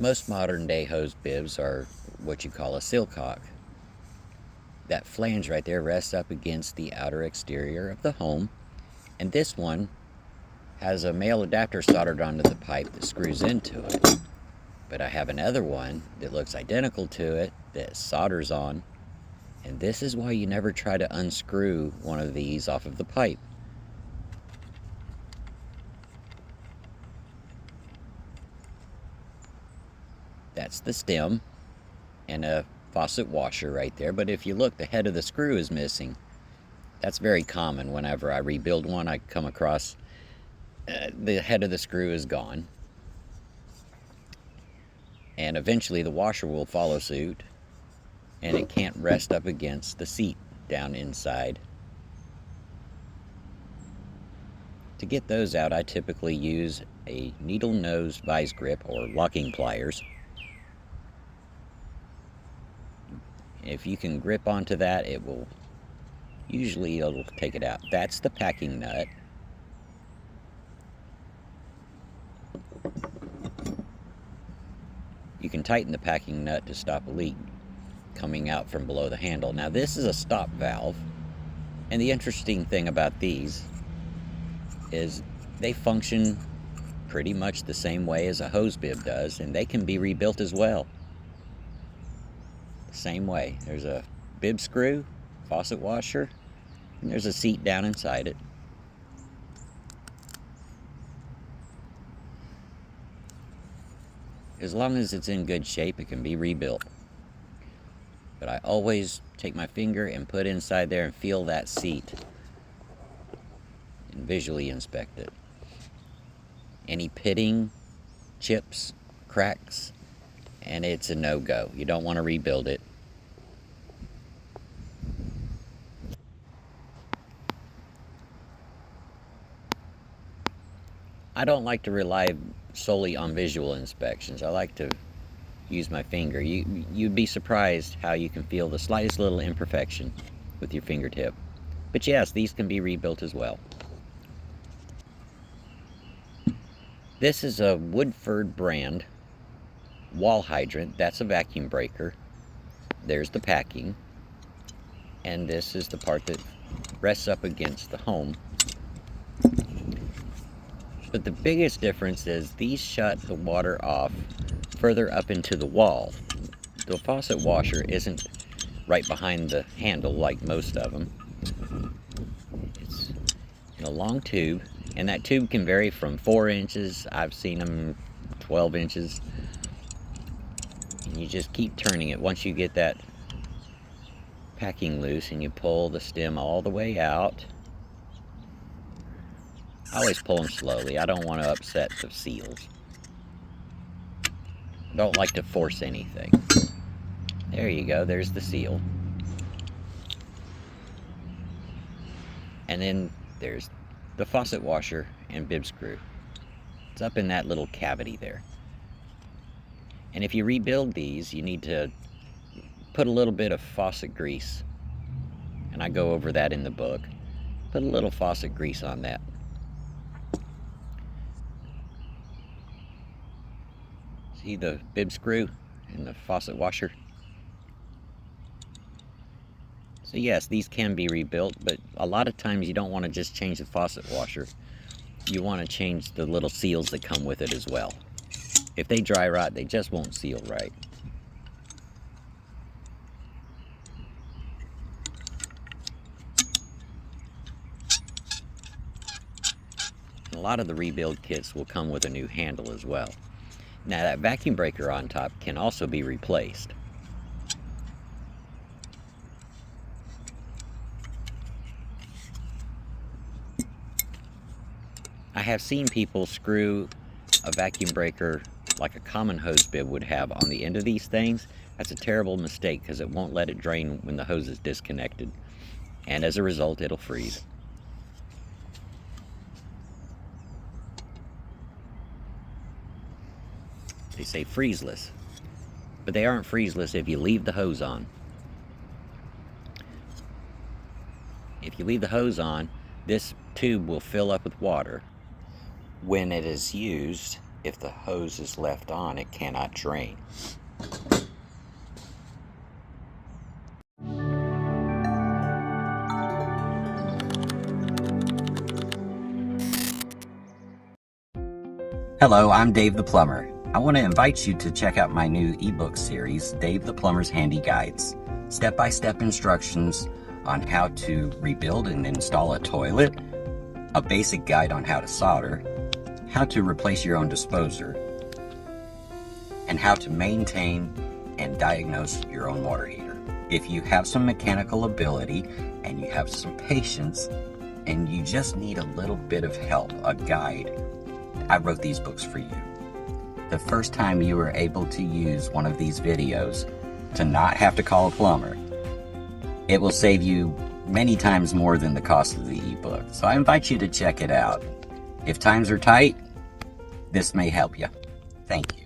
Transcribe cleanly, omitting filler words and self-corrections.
Most modern day hose bibs are what you call a silcock. That flange right there rests up against the outer exterior of the home, and this one has a male adapter soldered onto the pipe that screws into it. But I have another one that looks identical to it that solders on, and this is why you never try to unscrew one of these off of the pipe. That's the stem and a faucet washer right there, but if you look, the head of the screw is missing. That's very common. Whenever I rebuild one, I come across the head of the screw is gone, and eventually the washer will follow suit, and it can't rest up against the seat down inside. To get those out, I typically use a needle nose vise grip or locking pliers. If you can grip onto that, it'll take it out. That's the packing nut. You can tighten the packing nut to stop a leak coming out from below the handle. Now this is a stop valve, and the interesting thing about these is they function pretty much the same way as a hose bib does, and they can be rebuilt as well. Same way. There's a bib screw, faucet washer, and there's a seat down inside it. As long as it's in good shape, it can be rebuilt. But I always take my finger and put inside there and feel that seat and visually inspect it. Any pitting, chips, cracks, and it's a no-go. You don't want to rebuild it. I don't like to rely solely on visual inspections. I like to use my finger. You'd be surprised how you can feel the slightest little imperfection with your fingertip. But yes, these can be rebuilt as well. This is a Woodford brand wall hydrant. That's a vacuum breaker. There's the packing, and this is the part that rests up against the home. But the biggest difference is these shut the water off further up into the wall. The faucet washer isn't right behind the handle like most of them. It's in a long tube, and that tube can vary from 4 inches. I've seen them 12 inches. And you just keep turning it. Once you get that packing loose and you pull the stem all the way out. I always pull them slowly. I don't want to upset the seals. I don't like to force anything. There you go. There's the seal. And then there's the faucet washer and bib screw. It's up in that little cavity there. And if you rebuild these, you need to put a little bit of faucet grease. And I go over that in the book. Put a little faucet grease on that. See the bib screw and the faucet washer? So yes, these can be rebuilt, but a lot of times you don't want to just change the faucet washer. You want to change the little seals that come with it as well. If they dry rot, they just won't seal right. A lot of the rebuild kits will come with a new handle as well. Now that vacuum breaker on top can also be replaced. I have seen people screw a vacuum breaker like a common hose bib would have on the end of these things. That's a terrible mistake because it won't let it drain when the hose is disconnected. And as a result, it'll freeze. They say freezeless, but they aren't freezeless if you leave the hose on. If you leave the hose on, this tube will fill up with water. When it is used, If the hose is left on, it cannot drain. Hello, I'm Dave the Plumber. I want to invite you to check out my new ebook series, Dave the Plumber's Handy Guides. Step-by-step instructions on how to rebuild and install a toilet, a basic guide on how to solder, how to replace your own disposer, and how to maintain and diagnose your own water heater. If you have some mechanical ability and you have some patience and you just need a little bit of help, a guide, I wrote these books for you. The first time you are able to use one of these videos to not have to call a plumber, it will save you many times more than the cost of the ebook. So I invite you to check it out. If times are tight, this may help you. Thank you.